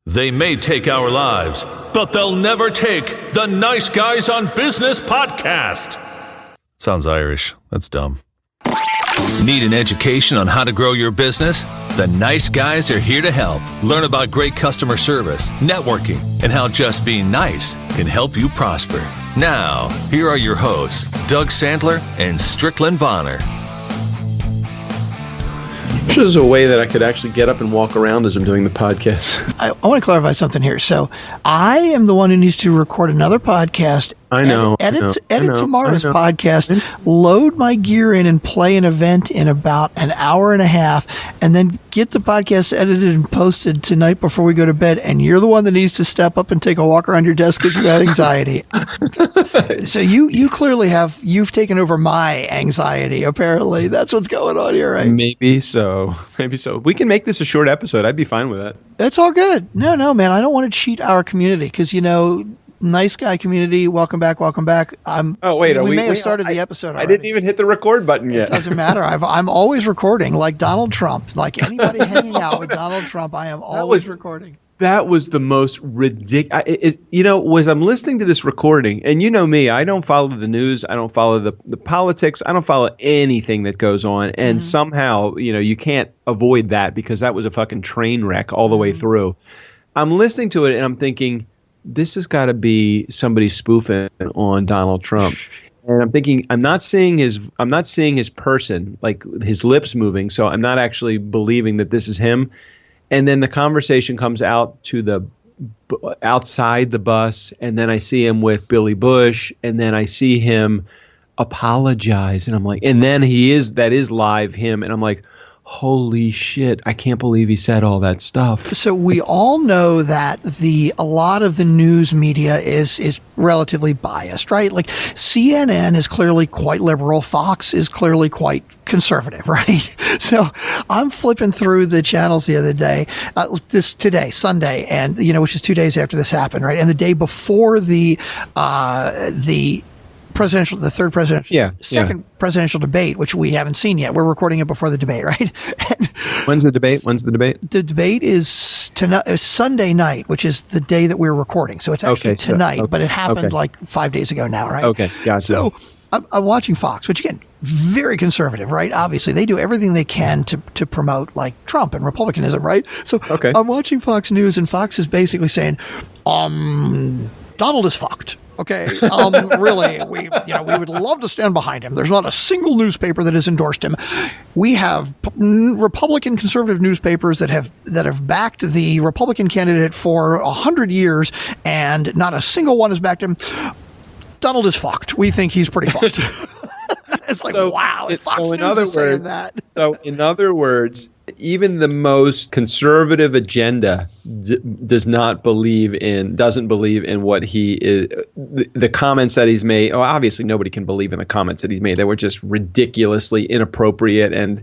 They may take our lives, but they'll never take the Nice Guys on Business podcast. Sounds Irish. That's dumb. Need an education on how to grow your business? The Nice Guys are here to help. Learn about great customer service, networking, and how just being nice can help you prosper. Now, here are your hosts, Doug Sandler and Strickland Bonner. There's a way that I could actually get up and walk around as I'm doing the podcast. I want to clarify something here. So I am the one who needs to record another podcast. I know. Edit tomorrow's podcast, load my gear in and play an event in about an hour and a half, and then get the podcast edited and posted tonight before we go to bed. And you're the one that needs to step up and take a walk around your desk because you have anxiety. So you clearly you've taken over my anxiety. Apparently, that's what's going on here, right? Maybe so. We can make this a short episode. I'd be fine with that. That's all good. No, man. I don't want to cheat our community because, nice guy community. Welcome back. We may have started the episode already. I didn't even hit the record button yet. It doesn't matter. I'm always recording, like Donald Trump. Like anybody hanging out with Donald Trump, I am always recording. That was the most ridiculous. I'm listening to this recording, and you know me, I don't follow the news. I don't follow the politics. I don't follow anything that goes on. And somehow, you can't avoid that because that was a fucking train wreck all the way through. I'm listening to it, and I'm thinking, this has got to be somebody spoofing on Donald Trump. And I'm thinking, I'm not seeing his person, like his lips moving. So I'm not actually believing that this is him. And then the conversation comes out to outside the bus. And then I see him with Billy Bush. And then I see him apologize. And I'm like, and then that is live him. And I'm like, holy shit, I can't believe he said all that stuff. So we all know that a lot of the news media is relatively biased, right? Like CNN is clearly quite liberal. Fox is clearly quite conservative, right? So I'm flipping through the channels the other day, today, Sunday, and, which is 2 days after this happened, right? And the day before the second presidential debate, which we haven't seen yet. We're recording it before the debate, right? When's the debate? The debate is Sunday night, which is the day that we're recording. So it's actually tonight, but it happened like 5 days ago now, right? Okay, gotcha. So I'm watching Fox, which again, very conservative, right? Obviously, they do everything they can to promote like Trump and republicanism, right? So I'm watching Fox News, and Fox is basically saying, Donald is fucked. Okay. Really, we would love to stand behind him. There's not a single newspaper that has endorsed him. We have Republican conservative newspapers that have backed the Republican candidate for 100 years, and not a single one has backed him. Donald is fucked. We think he's pretty fucked. It's like, wow. Fox News is saying that. So in other words, even the most conservative agenda doesn't believe in what he is. The comments that he's made. Oh, obviously nobody can believe in the comments that he's made. They were just ridiculously inappropriate and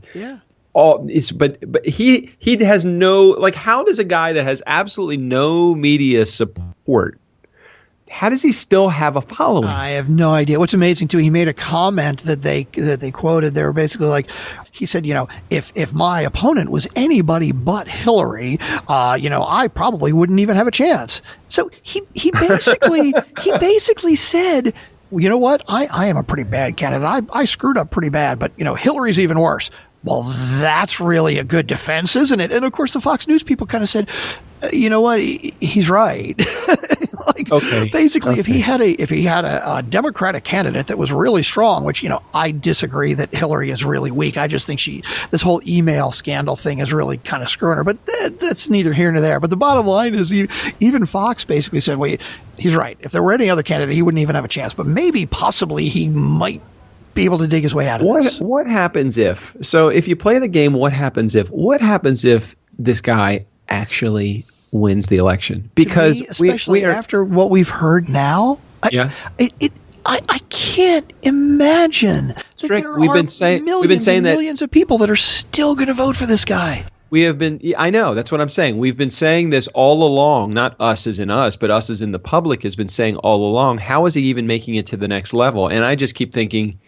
but he has no, like, how does a guy that has absolutely no media support, how does he still have a following? I have no idea. What's amazing too, he made a comment that they quoted. They were basically like, he said, if my opponent was anybody but Hillary, I probably wouldn't even have a chance. So he basically said, you know what? I am a pretty bad candidate. I screwed up pretty bad, but Hillary's even worse. Well, that's really a good defense, isn't it? And of course, the Fox News people kind of said, you know what? He's right. Basically, if he had a Democratic candidate that was really strong, which, I disagree that Hillary is really weak. I just think this whole email scandal thing is really kind of screwing her, but that's neither here nor there. But the bottom line is even Fox basically said, wait, he's right. If there were any other candidate, he wouldn't even have a chance, but possibly he might be able to dig his way out of this. What happens if you play the game, what happens if this guy actually wins the election? Because especially after what we've heard now, I can't imagine. Strick, we've been saying millions of people that are still going to vote for this guy. I know, that's what I'm saying. We've been saying this all along, not us as in us, but us as in the public has been saying all along, how is he even making it to the next level? And I just keep thinking,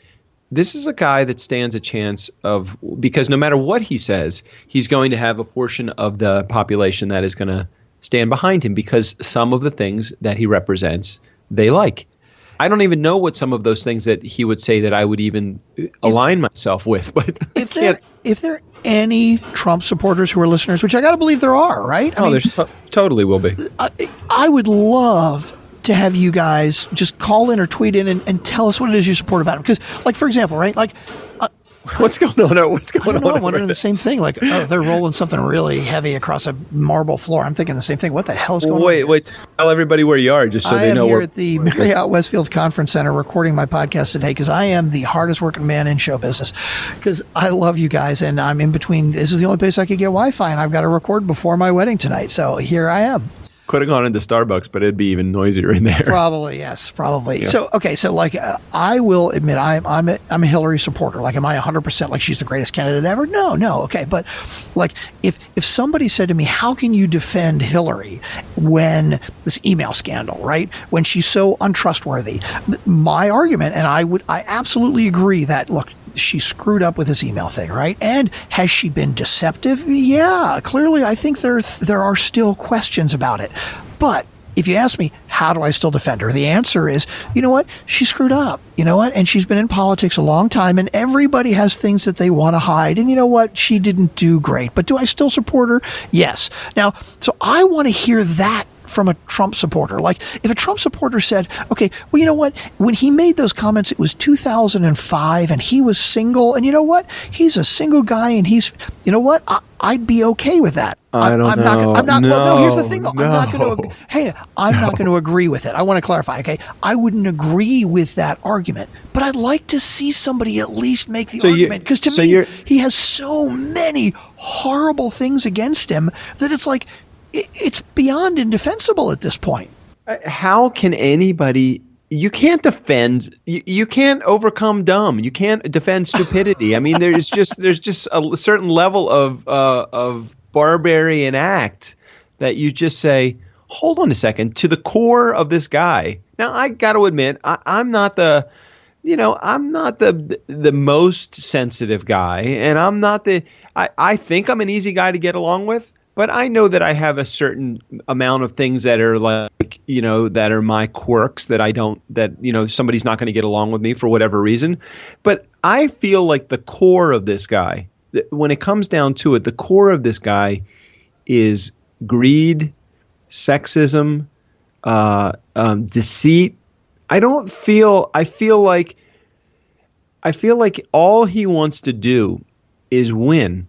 this is a guy that stands a chance of, because no matter what he says, he's going to have a portion of the population that is going to stand behind him because some of the things that he represents, they like. I don't even know what some of those things that he would say that I would even align myself with. But if there are any Trump supporters who are listeners, which I got to believe there are, right? I mean, there totally will be. I would love to have you guys just call in or tweet in and tell us what it is you support about him. Because, like, for example, right, like. What's going on? What's going on? I'm wondering the same thing. Like, oh, they're rolling something really heavy across a marble floor. I'm thinking the same thing. What the hell is going on? Wait, tell everybody where you are, just so they know. I am here at the Marriott Westfield's Conference Center recording my podcast today because I am the hardest working man in show business because I love you guys and I'm in between. This is the only place I could get Wi-Fi and I've got to record before my wedding tonight. So here I am. Could have gone into Starbucks, but it'd be even noisier in there. Probably, yes, probably. Yeah. So, okay, so like I will admit I'm a Hillary supporter. Like, am I 100% like she's the greatest candidate ever? No, okay. But like if somebody said to me, how can you defend Hillary when this email scandal, right? When she's so untrustworthy? My argument, and I absolutely agree that, look, she screwed up with this email thing, right? And has she been deceptive? Yeah, clearly I think there are still questions about it. But if you ask me, how do I still defend her? The answer is, you know what? She screwed up. You know what? And she's been in politics a long time and everybody has things that they want to hide. And you know what? She didn't do great. But do I still support her? Yes. Now, so I want to hear that from a Trump supporter. Like, if a Trump supporter said, okay, well, you know what? When he made those comments, it was 2005 and he was single. And you know what? He's a single guy and he's, you know what? I'd be okay with that. I'm not, here's the thing though. I'm not going to agree with it. I want to clarify, okay? I wouldn't agree with that argument, but I'd like to see somebody at least make the argument. Because to me, he has so many horrible things against him that it's like, it's beyond indefensible at this point. How can anybody? You can't defend. You can't overcome dumb. You can't defend stupidity. I mean, there's just a certain level of barbarian act that you just say, hold on a second, to the core of this guy. Now, I got to admit, I'm not the most sensitive guy, and I'm not I think I'm an easy guy to get along with. But I know that I have a certain amount of things that are like, that are my quirks that somebody's not going to get along with me for whatever reason. But I feel like the core of this guy, when it comes down to it, the core of this guy is greed, sexism, deceit. I feel like all he wants to do is win.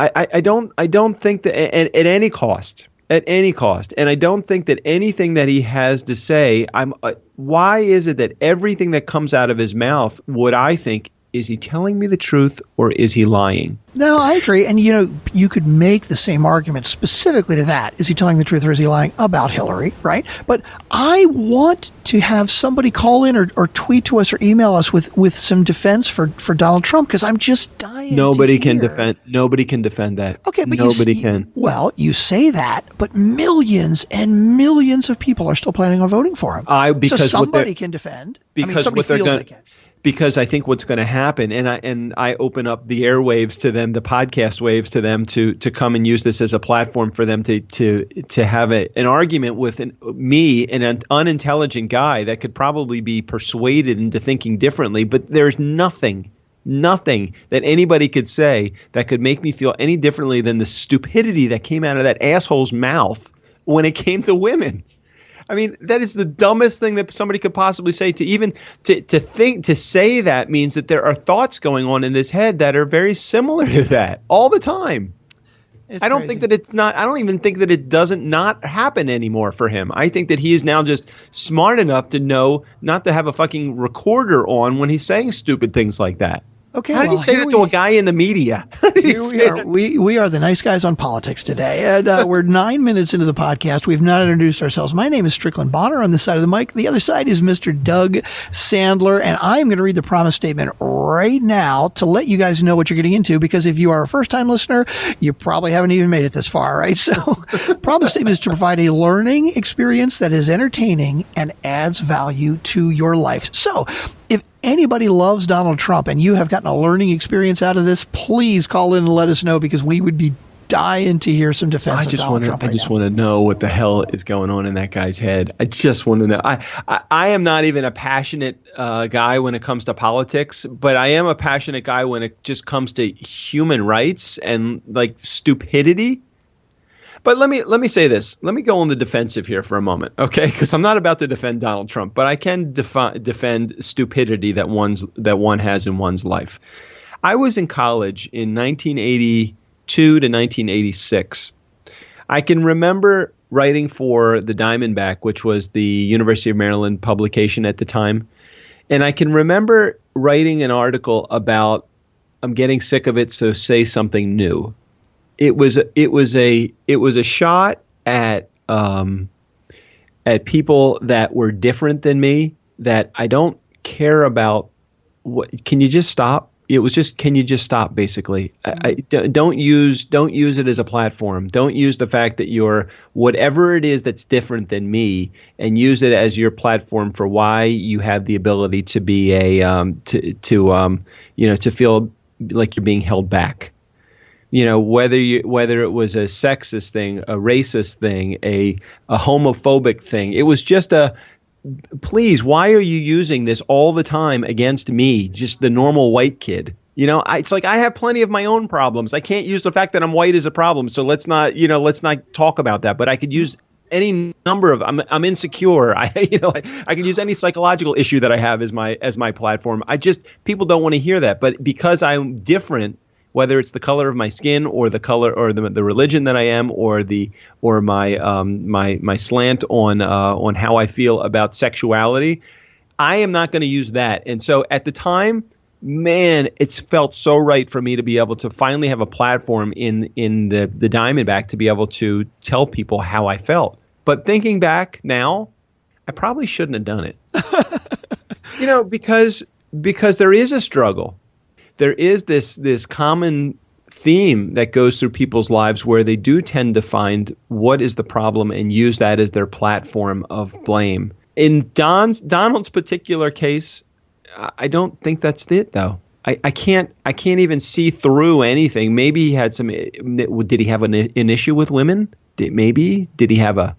I don't think that at any cost, and I don't think that anything that he has to say, why is it that everything that comes out of his mouth, what I think, is he telling me the truth or is he lying? No, I agree. And, you could make the same argument specifically to that. Is he telling the truth or is he lying about Hillary, right? But I want to have somebody call in or tweet to us or email us with some defense for Donald Trump because I'm just dying Nobody to can hear. Nobody can defend that. Okay, but nobody can. Well, you say that, but millions and millions of people are still planning on voting for him. So somebody can defend. Somebody feels they can. Because I think what's going to happen, and I open up the airwaves to them, the podcast waves to them to come and use this as a platform for them to have an argument with me, an unintelligent guy that could probably be persuaded into thinking differently. But there's nothing that anybody could say that could make me feel any differently than the stupidity that came out of that asshole's mouth when it came to women. I mean, that is the dumbest thing that somebody could possibly say. To say that means that there are thoughts going on in his head that are very similar to that all the time. I don't think that it's not. I don't even think that it doesn't not happen anymore for him. I think that he is now just smart enough to know not to have a fucking recorder on when he's saying stupid things like that. Okay, how did you say that to a guy in the media? Here we are. We are the nice guys on politics today. And we're 9 minutes into the podcast. We've not introduced ourselves. My name is Strickland Bonner on this side of the mic. The other side is Mr. Doug Sandler. And I'm going to read the promise statement right now to let you guys know what you're getting into, because if you are a first-time listener, you probably haven't even made it this far, right? So promise statement is to provide a learning experience that is entertaining and adds value to your life. So if anybody loves Donald Trump and you have gotten a learning experience out of this, please call in and let us know, because we would be dying to hear some defense of Donald Trump. I just want to know what the hell is going on in that guy's head. I just want to know. I am not even a passionate guy when it comes to politics, but I am a passionate guy when it just comes to human rights and like stupidity. But let me say this. Let me go on the defensive here for a moment, okay? Because I'm not about to defend Donald Trump, but I can defend stupidity that one has in one's life. I was in college in 1982 to 1986. I can remember writing for the Diamondback, which was the University of Maryland publication at the time, and I can remember writing an article about I'm getting sick of it, so say something new. It was a shot at people that were different than me, that I don't care about. What can you just stop? It was just, can you just stop? Basically, don't use it as a platform. Don't use the fact that you're whatever it is that's different than me, and use it as your platform for why you have the ability to be to feel like you're being held back. Whether it was a sexist thing, a racist thing, a homophobic thing, it was just please, why are you using this all the time against me, just the normal white kid? It's like I have plenty of my own problems. I can't use the fact that I'm white as a problem. So let's not talk about that. But I could use any number of I'm insecure. I can use any psychological issue that I have as my platform. People don't want to hear that. But because I'm different, whether it's the color of my skin or the color or the religion that I am or my slant on how I feel about sexuality, I am not going to use that. And so at the time, man, it's felt so right for me to be able to finally have a platform in the Diamondback to be able to tell people how I felt. But thinking back now, I probably shouldn't have done it. Because there is a struggle. There is this common theme that goes through people's lives where they do tend to find what is the problem and use that as their platform of blame. In Donald's particular case, I don't think that's it, though. I can't even see through anything. Maybe he had did he have an issue with women? Did he have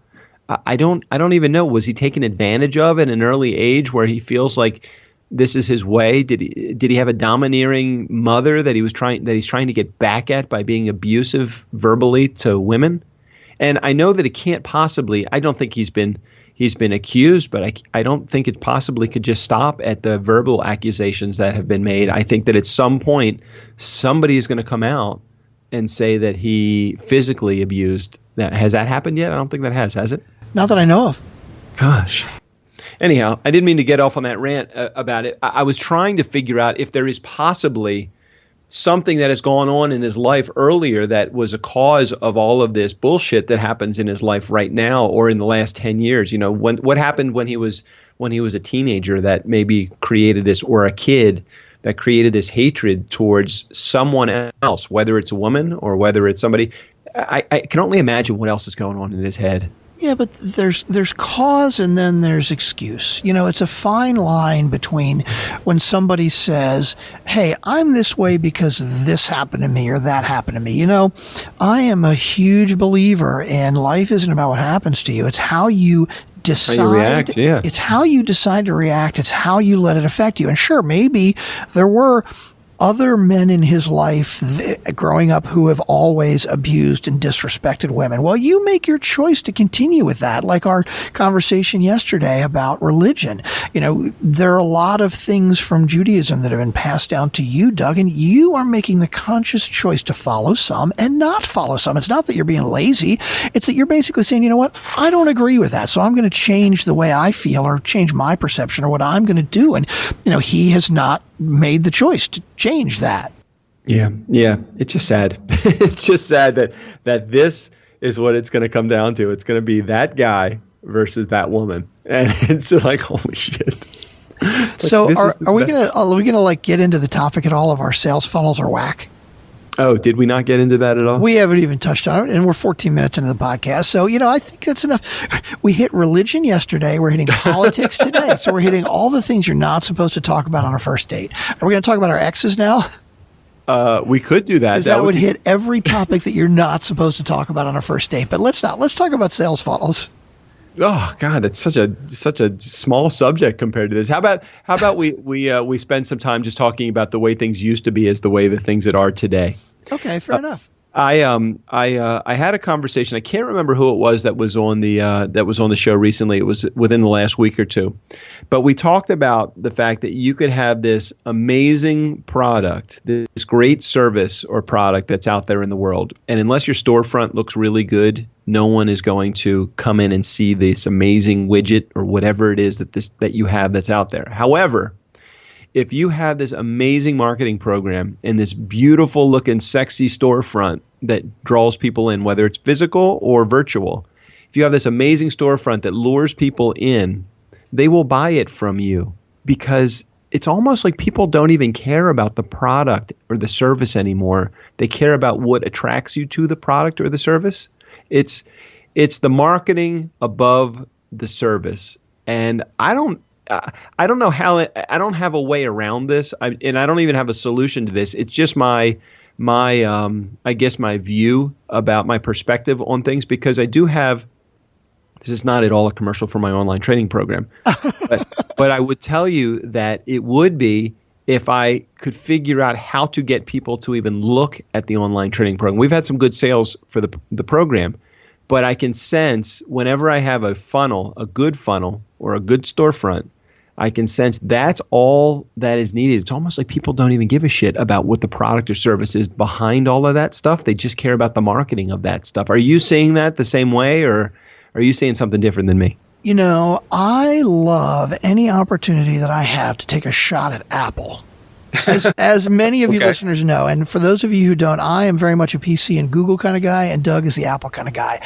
I don't even know. Was he taken advantage of at an early age where he feels like this is his way? Did he have a domineering mother that he's trying to get back at by being abusive verbally to women? And I know that it can't possibly. I don't think he's been accused, but I don't think it possibly could just stop at the verbal accusations that have been made. I think that at some point somebody is going to come out and say that he physically abused. Has that happened yet? I don't think that has it? Not that I know of. Gosh. Anyhow, I didn't mean to get off on that rant about it. I was trying to figure out if there is possibly something that has gone on in his life earlier that was a cause of all of this bullshit that happens in his life right now or in the last 10 years. What happened when he was a teenager that maybe created this, or a kid that created this hatred towards someone else, whether it's a woman or whether it's somebody. I can only imagine what else is going on in his head. Yeah, but there's cause and then there's excuse. It's a fine line between when somebody says, hey, I'm this way because this happened to me or that happened to me. I am a huge believer in life isn't about what happens to you. It's how you decide. How you react, yeah. It's how you decide to react. It's how you let it affect you. And sure, maybe there were other men in his life growing up who have always abused and disrespected women. Well, you make your choice to continue with that, like our conversation yesterday about religion. There are a lot of things from Judaism that have been passed down to you, Doug, and you are making the conscious choice to follow some and not follow some. It's not that you're being lazy. It's that you're basically saying, you know what, I don't agree with that, so I'm going to change the way I feel or change my perception or what I'm going to do. And, he has not made the choice to change that. Yeah. It's just sad. It's just sad that this is what it's going to come down to. It's going to be that guy versus that woman, and it's like, holy shit. So are we gonna like get into the topic at all of our sales funnels are whack? Oh, did we not get into that at all? We haven't even touched on it, and we're 14 minutes into the podcast. So, I think that's enough. We hit religion yesterday. We're hitting politics today. So we're hitting all the things you're not supposed to talk about on a first date. Are we going to talk about our exes now? We could do that. Because that would hit every topic that you're not supposed to talk about on a first date. But let's not. Let's talk about sales funnels. Oh God, it's such a small subject compared to this. How about we spend some time just talking about the way things used to be as the way the things that are today. Okay, fair enough. I had a conversation. I can't remember who it was that was on the show recently. It was within the last week or two, but we talked about the fact that you could have this amazing product, this great service or product that's out there in the world, and unless your storefront looks really good, no one is going to come in and see this amazing widget or whatever it is that you have that's out there. However, if you have this amazing marketing program and this beautiful looking sexy storefront that draws people in, whether it's physical or virtual, if you have this amazing storefront that lures people in, they will buy it from you because it's almost like people don't even care about the product or the service anymore. They care about what attracts you to the product or the service. It's the marketing above the service. And I don't know how. I don't have a way around this, and I don't even have a solution to this. It's just my I guess my view about my perspective on things, because I do have. This is not at all a commercial for my online training program, but I would tell you that it would be if I could figure out how to get people to even look at the online training program. We've had some good sales for the program, but I can sense whenever I have a funnel, a good funnel or a good storefront, I can sense that's all that is needed. It's almost like people don't even give a shit about what the product or service is behind all of that stuff. They just care about the marketing of that stuff. Are you seeing that the same way, or are you seeing something different than me? You know, I love any opportunity that I have to take a shot at Apple. As many of you listeners know, and for those of you who don't, I am very much a PC and Google kind of guy, and Doug is the Apple kind of guy.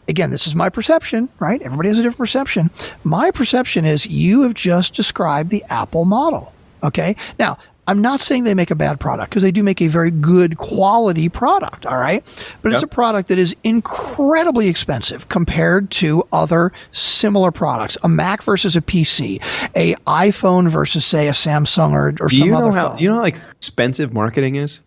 Again, this is my perception, right? Everybody has a different perception. My perception is you have just described the Apple model, okay? Now, I'm not saying they make a bad product, because they do make a very good quality product, all right? But It's a product that is incredibly expensive compared to other similar products. A Mac versus a PC, a iPhone versus, say, a Samsung or some other phone. You know how expensive marketing is?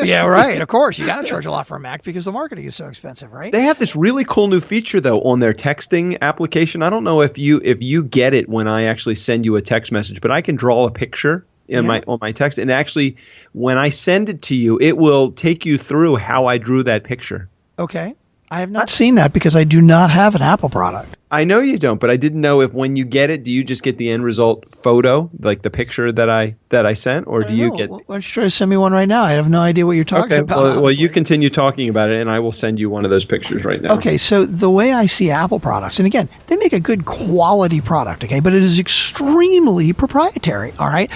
Yeah, right. Of course. You got to charge a lot for a Mac because the marketing is so expensive, right? They have this really cool new feature, though, on their texting application. I don't know if you get it when I actually send you a text message, but I can draw a picture on my text, and actually when I send it to you, it will take you through how I drew that picture. Okay. I have not seen that because I do not have an Apple product. I know you don't, but I didn't know if when you get it, do you just get the end result photo, like the picture that I sent, or do you get? Why don't you try to send me one right now? I have no idea what you're talking about. Well, you continue talking about it, and I will send you one of those pictures right now. Okay, so the way I see Apple products, and again, they make a good quality product, okay, but it is extremely proprietary. All right,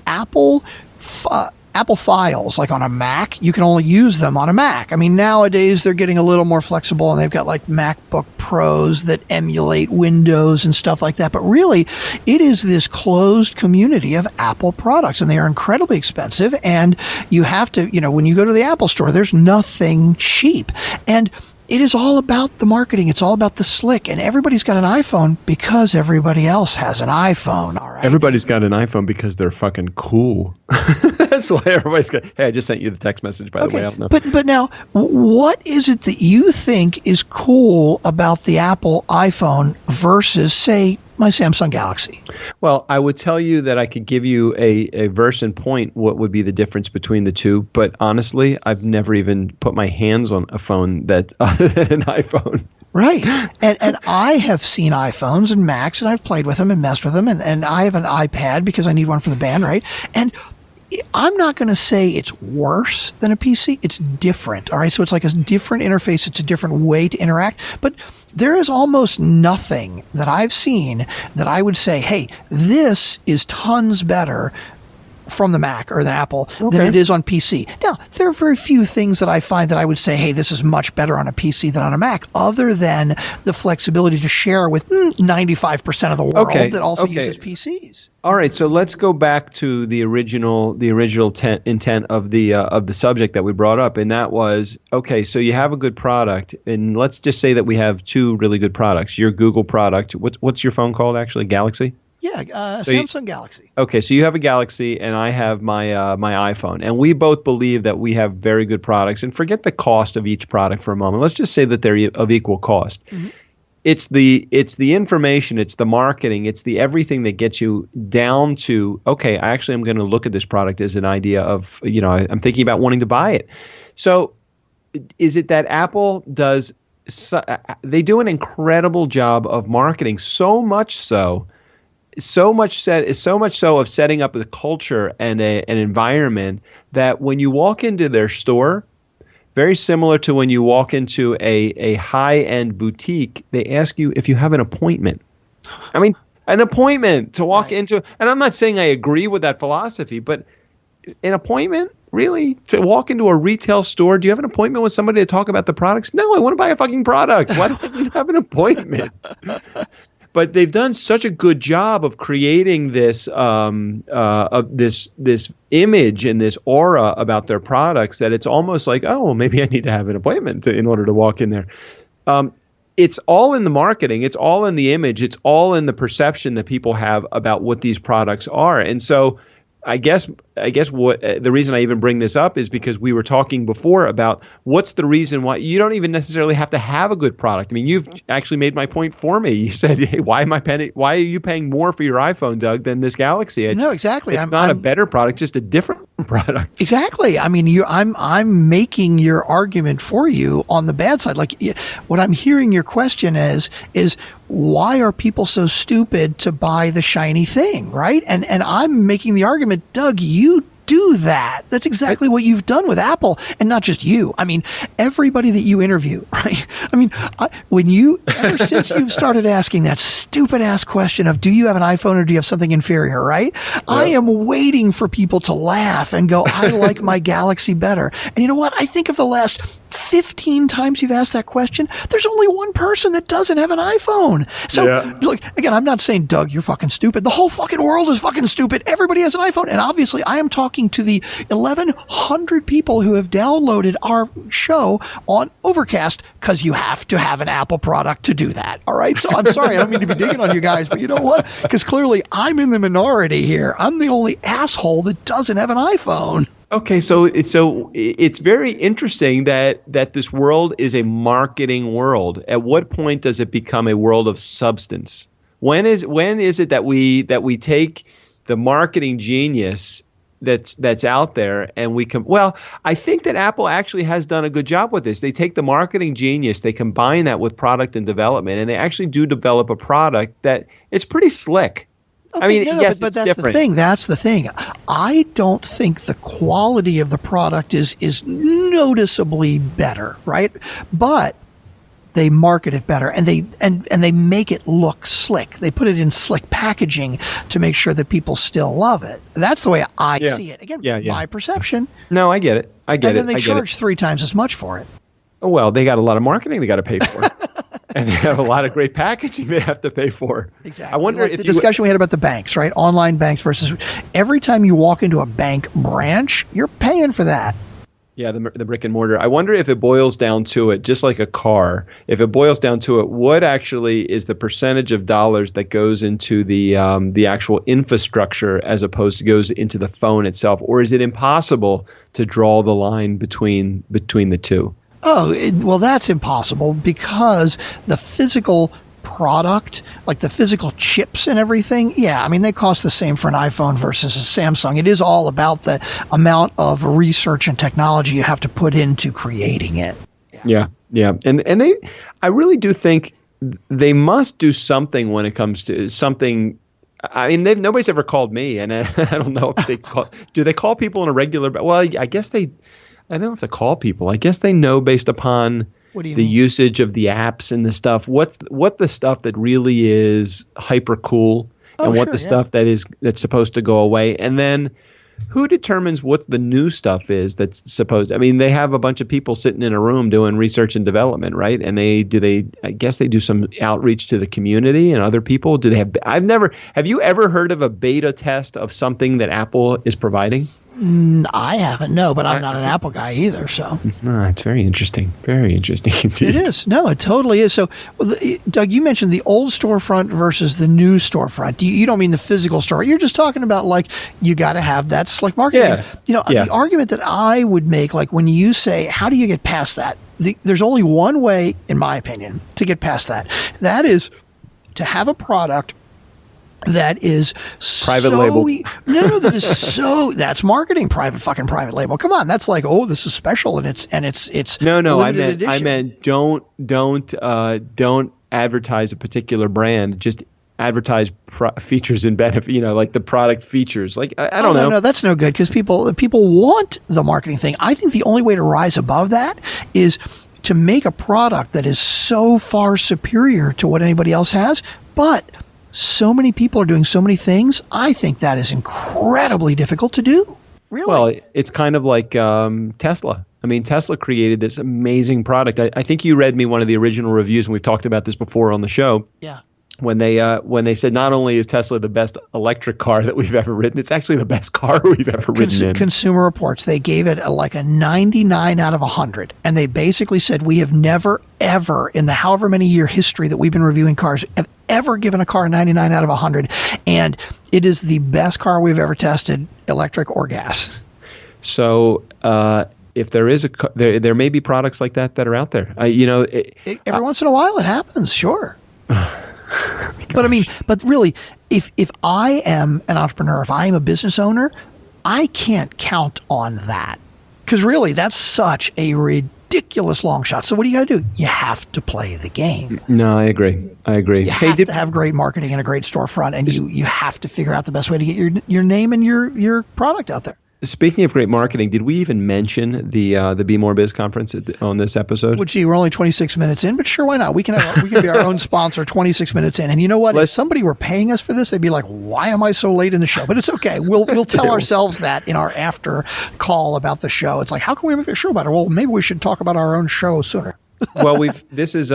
Apple files, like on a Mac, you can only use them on a Mac. I mean, nowadays they're getting a little more flexible, and they've got like MacBook Pros that emulate Windows and stuff like that. But really, it is this closed community of Apple products, and they are incredibly expensive. And you have to, when you go to the Apple store, there's nothing cheap. And it is all about the marketing. It's all about the slick. And everybody's got an iPhone because everybody else has an iPhone. All right. Everybody's got an iPhone because they're fucking cool. That's why everybody's got. Hey, I just sent you the text message, by the way. I don't know. But now, what is it that you think is cool about the Apple iPhone versus, say, my Samsung Galaxy? Well, I would tell you that I could give you a verse and point what would be the difference between the two. But honestly, I've never even put my hands on a phone that other than an iPhone. Right. And I have seen iPhones and Macs, and I've played with them and messed with them. And I have an iPad because I need one for the band, right? And I'm not going to say it's worse than a PC. It's different. All right. So it's like a different interface. It's a different way to interact. But there is almost nothing that I've seen that I would say, hey, this is tons better from the Mac or the Apple than it is on PC. Now, there are very few things that I find that I would say, hey, this is much better on a PC than on a Mac, other than the flexibility to share with 95% of the world that also uses PCs. All right, so let's go back to the original intent of the subject that we brought up, and that was, okay, so you have a good product, and let's just say that we have two really good products. Your Google product, what's your phone called actually, Galaxy? Yeah, Samsung Galaxy. Okay, so you have a Galaxy and I have my my iPhone, and we both believe that we have very good products. And forget the cost of each product for a moment. Let's just say that they're of equal cost. Mm-hmm. It's the information, it's the marketing, it's the everything that gets you down to, okay, I'm going to look at this product as an idea of, I'm thinking about wanting to buy it. So is it that Apple does, they do an incredible job of marketing, so much so of setting up the culture and an environment that when you walk into their store, very similar to when you walk into a high-end boutique, they ask you if you have an appointment. I mean, an appointment to walk into. And I'm not saying I agree with that philosophy, but an appointment, really? To walk into a retail store, do you have an appointment with somebody to talk about the products? No, I want to buy a fucking product. Why do I need to have an appointment? But they've done such a good job of creating this this image and this aura about their products that it's almost like, oh, well, maybe I need to have an appointment in order to walk in there. It's all in the marketing. It's all in the image. It's all in the perception that people have about what these products are. And so I guess what the reason I even bring this up is because we were talking before about what's the reason why you don't even necessarily have to have a good product. I mean, you've actually made my point for me. You said, "Hey, why are you paying more for your iPhone, Doug, than this Galaxy?" No, exactly. It's not a better product, just a different product. Exactly. I mean, I'm making your argument for you on the bad side. Like what I'm hearing your question is why are people so stupid to buy the shiny thing, right? And I'm making the argument, Doug, you do that. That's exactly what you've done with Apple, and not just you. I mean, everybody that you interview, right? I mean, ever since you've started asking that stupid ass question of, do you have an iPhone or do you have something inferior, right? Yeah. I am waiting for people to laugh and go, I like my Galaxy better. And you know what? I think of the last 15 times you've asked that question, there's only one person that doesn't have an iPhone. So look, again, I'm not saying, Doug, you're fucking stupid. The whole fucking world is fucking stupid. Everybody has an iPhone. And obviously I am talking to the 1,100 people who have downloaded our show on Overcast, because you have to have an Apple product to do that. All right. So I'm sorry. I don't mean to be digging on you guys, but you know what? Because clearly I'm in the minority here. I'm the only asshole that doesn't have an iPhone. Okay, so it's very interesting that this world is a marketing world. At what point does it become a world of substance? When is it that we take the marketing genius that's out there and we can? Well, I think that Apple actually has done a good job with this. They take the marketing genius, they combine that with product and development, and they actually do develop a product that it's pretty slick. Okay, I mean, yes, but it's that's different. the thing. That's the thing. I don't think the quality of the product is noticeably better, right? But they market it better, and they make it look slick. They put it in slick packaging to make sure that people still love it. That's the way I see it. Again, my perception. No, I get it. And then they charge 3 times as much for it. Oh, well, they got a lot of marketing they got to pay for. And they have a lot of great packaging they have to pay for. Exactly. I wonder if the discussion we had about the banks, right? Online banks versus every time you walk into a bank branch, you're paying for that. Yeah, the brick and mortar. I wonder if it boils down to it, just like a car, if it boils down to it, what actually is the percentage of dollars that goes into the actual infrastructure as opposed to goes into the phone itself? Or is it impossible to draw the line between the two? Oh, well, that's impossible because the physical product, like the physical chips and everything, I mean, they cost the same for an iPhone versus a Samsung. It is all about the amount of research and technology you have to put into creating it. Yeah. And I really do think they must do something when it comes to something. I mean, nobody's ever called me, and I don't know if do they call people on a regular? Well, I guess I don't have to call people. I guess they know based upon the usage of the apps and the stuff. What the stuff that really is hyper cool and what the stuff that's supposed to go away. And then who determines what the new stuff is that's supposed? I mean, they have a bunch of people sitting in a room doing research and development, right? And I guess they do some outreach to the community and other people. Do they have? Have you ever heard of a beta test of something that Apple is providing? I haven't, no, but I'm not an Apple guy either. So no, it's very interesting. Very interesting indeed. It is. No, it totally is. So, Doug, you mentioned the old storefront versus the new storefront. You don't mean the physical store. You're just talking about like you got to have that slick marketing. Yeah. The argument that I would make, like when you say, how do you get past that? There's only one way, in my opinion, to get past that. That is to have a product that is private label. That is so. That's marketing. Private label. Come on, that's like, oh, this is special, and it's. No. I edition. meant don't advertise a particular brand. Just advertise features and benefit. Like the product features. Like I don't know. No, that's no good because people want the marketing thing. I think the only way to rise above that is to make a product that is so far superior to what anybody else has, but so many people are doing so many things. I think that is incredibly difficult to do. Really? Well, it's kind of like Tesla. I mean, Tesla created this amazing product. I think you read me one of the original reviews, and we've talked about this before on the show. Yeah. When they said not only is Tesla the best electric car that we've ever ridden, it's actually the best car we've ever ridden in. Consumer Reports, they gave it like a 99 out of 100. And they basically said, we have never, ever, in the however many year history that we've been reviewing cars, have ever given a car a 99 out of 100. And it is the best car we've ever tested, electric or gas. So if there is there may be products like that are out there. Every once in a while it happens, sure. But really, if I am an entrepreneur, if I am a business owner, I can't count on that because really that's such a ridiculous long shot. So what do you got to do? You have to play the game. No, I agree. You have to have great marketing and a great storefront, and you have to figure out the best way to get your name and your product out there. Speaking of great marketing, did we even mention the Be More Biz conference on this episode? Well, gee, we're only 26 minutes in, but sure, why not? We can be our own sponsor 26 minutes in. And you know what? If somebody were paying us for this, they'd be like, why am I so late in the show? But it's okay. We'll tell ourselves that in our after call about the show. It's like, how can we make a show about it? Well, maybe we should talk about our own show sooner. Well, this is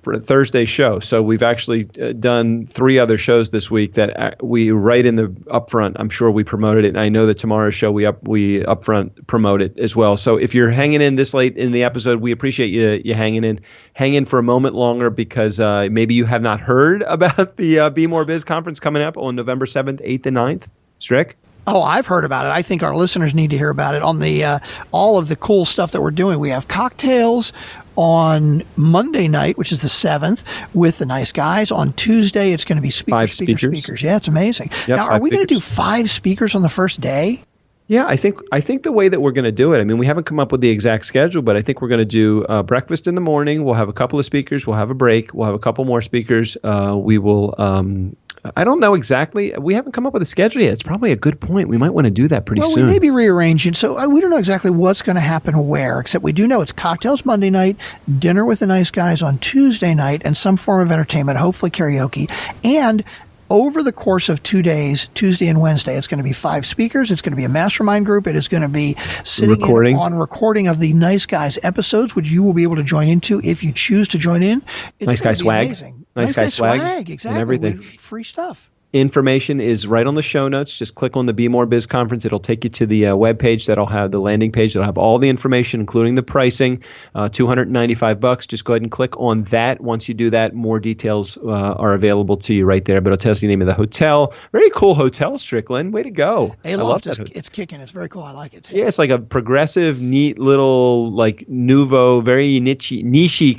for Thursday's show, so we've actually done 3 other shows this week that we right in the upfront. I'm sure we promoted it, and I know that tomorrow's show we upfront promote it as well. So if you're hanging in this late in the episode, we appreciate you hanging in. Hang in for a moment longer because maybe you have not heard about the Be More Biz conference coming up on November 7th, 8th, and 9th. Strick? Oh, I've heard about it. I think our listeners need to hear about it on the all of the cool stuff that we're doing. We have cocktails on Monday night, which is the 7th, with the nice guys. On Tuesday, it's going to be speakers. Yeah, it's amazing. Yep, now, are we going to do 5 speakers on the first day? Yeah, I think the way that we're going to do it, I mean, we haven't come up with the exact schedule, but I think we're going to do breakfast in the morning. We'll have a couple of speakers. We'll have a break. We'll have a couple more speakers. We will I don't know exactly. We haven't come up with a schedule yet. It's probably a good point. We might want to do that pretty soon. Well, we may be rearranging. So we don't know exactly what's going to happen where, except we do know it's cocktails Monday night, dinner with the nice guys on Tuesday night, and some form of entertainment, hopefully karaoke. And over the course of 2 days, Tuesday and Wednesday, it's going to be 5 speakers. It's going to be a mastermind group. It is going to be sitting on recording of the Nice Guys episodes, which you will be able to join into if you choose to join in. It's Nice Guy swag. Amazing. Nice Guy swag. Exactly. And everything. Free stuff. Information is right on the show notes. Just click on the Be More Biz conference. It'll take you to the webpage that'll have the landing page. That'll have all the information, including the pricing, $295. Just go ahead and click on that. Once you do that, more details are available to you right there. But it'll tell us the name of the hotel. Very cool hotel, Strickland. Way to go. I love that. It's kicking. It's very cool. I like it. Yeah, it's like a progressive, neat little, like nouveau, very niche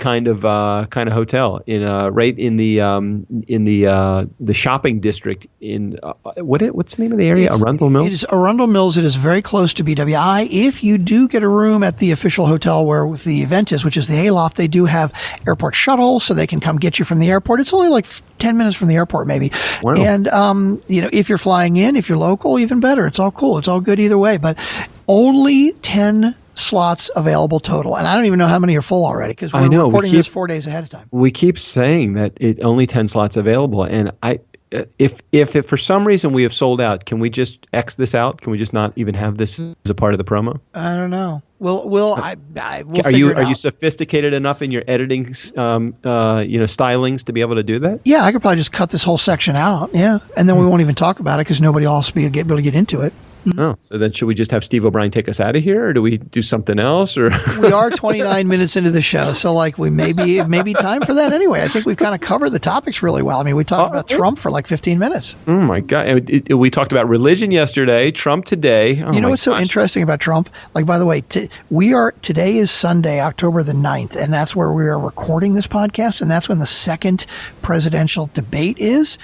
kind of hotel in right in the shopping district. In what's the name of the area? Arundel Mills? It is Arundel Mills. It is very close to BWI. If you do get a room at the official hotel where the event is, which is the Aloft, they do have airport shuttles, so they can come get you from the airport. It's only like 10 minutes from the airport, maybe. Wow. And if you're flying in, if you're local, even better. It's all cool. It's all good either way. But only 10 slots available total, and I don't even know how many are full already because we're recording this 4 days ahead of time. We keep saying that it only 10 slots available, and if for some reason we have sold out, can we just X this out? Can we just not even have this as a part of the promo? I don't know. We'll are you sophisticated enough in your editing, stylings to be able to do that? Yeah, I could probably just cut this whole section out. Yeah, and then we won't even talk about it because nobody else will be able to get into it. Oh, so then should we just have Steve O'Brien take us out of here, or do we do something else? Or we are 29 minutes into the show, so like we maybe time for that anyway. I think we've kind of covered the topics really well. I mean, we talked about Trump for like 15 minutes. Oh my God. We talked about religion yesterday, Trump today. Oh, you know what's so interesting about Trump? Like, by the way, today is Sunday, October the 9th, and that's where we are recording this podcast, and that's when the second presidential debate is.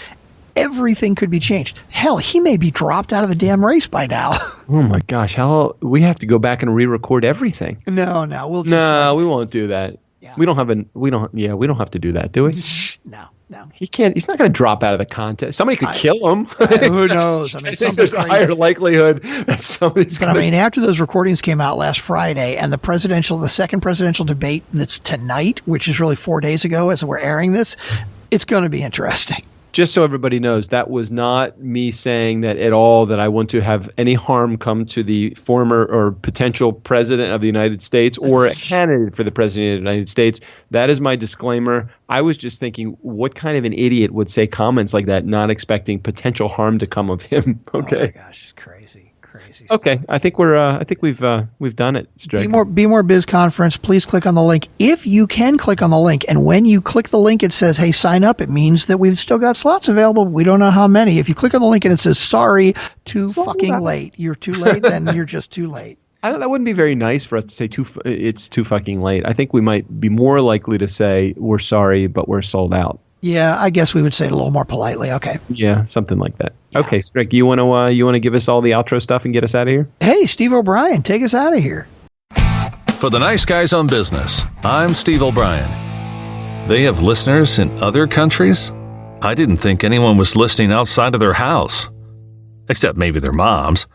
Everything could be changed. Hell, he may be dropped out of the damn race by now. Oh my gosh, we have to go back and re-record everything. No, we'll just we won't do that. Yeah. We don't have to do that, do we? No. He's not going to drop out of the contest. Somebody could kill him. Who knows? I mean, I think there's a higher likelihood that somebody's But I mean, after those recordings came out last Friday and the second presidential debate that's tonight, which is really 4 days ago as we're airing this, it's going to be interesting. Just so everybody knows, that was not me saying that at all, that I want to have any harm come to the former or potential president of the United States or a candidate for the president of the United States. That is my disclaimer. I was just thinking, what kind of an idiot would say comments like that, not expecting potential harm to come of him? Okay. Oh my gosh, it's crazy. Okay, I think we've done it. Be More Biz Conference. Please click on the link if you can click on the link. And when you click the link, it says, "Hey, sign up." It means that we've still got slots available. We don't know how many. If you click on the link and it says, "Sorry, too fucking late," you're too late. Then you're just too late. That wouldn't be very nice for us to say it's too fucking late. I think we might be more likely to say we're sorry, but we're sold out. Yeah, I guess we would say it a little more politely. Okay. Yeah, something like that. Yeah. Okay, Strick, you want to give us all the outro stuff and get us out of here? Hey, Steve O'Brien, take us out of here. For the Nice Guys on Business, I'm Steve O'Brien. They have listeners in other countries? I didn't think anyone was listening outside of their house. Except maybe their moms.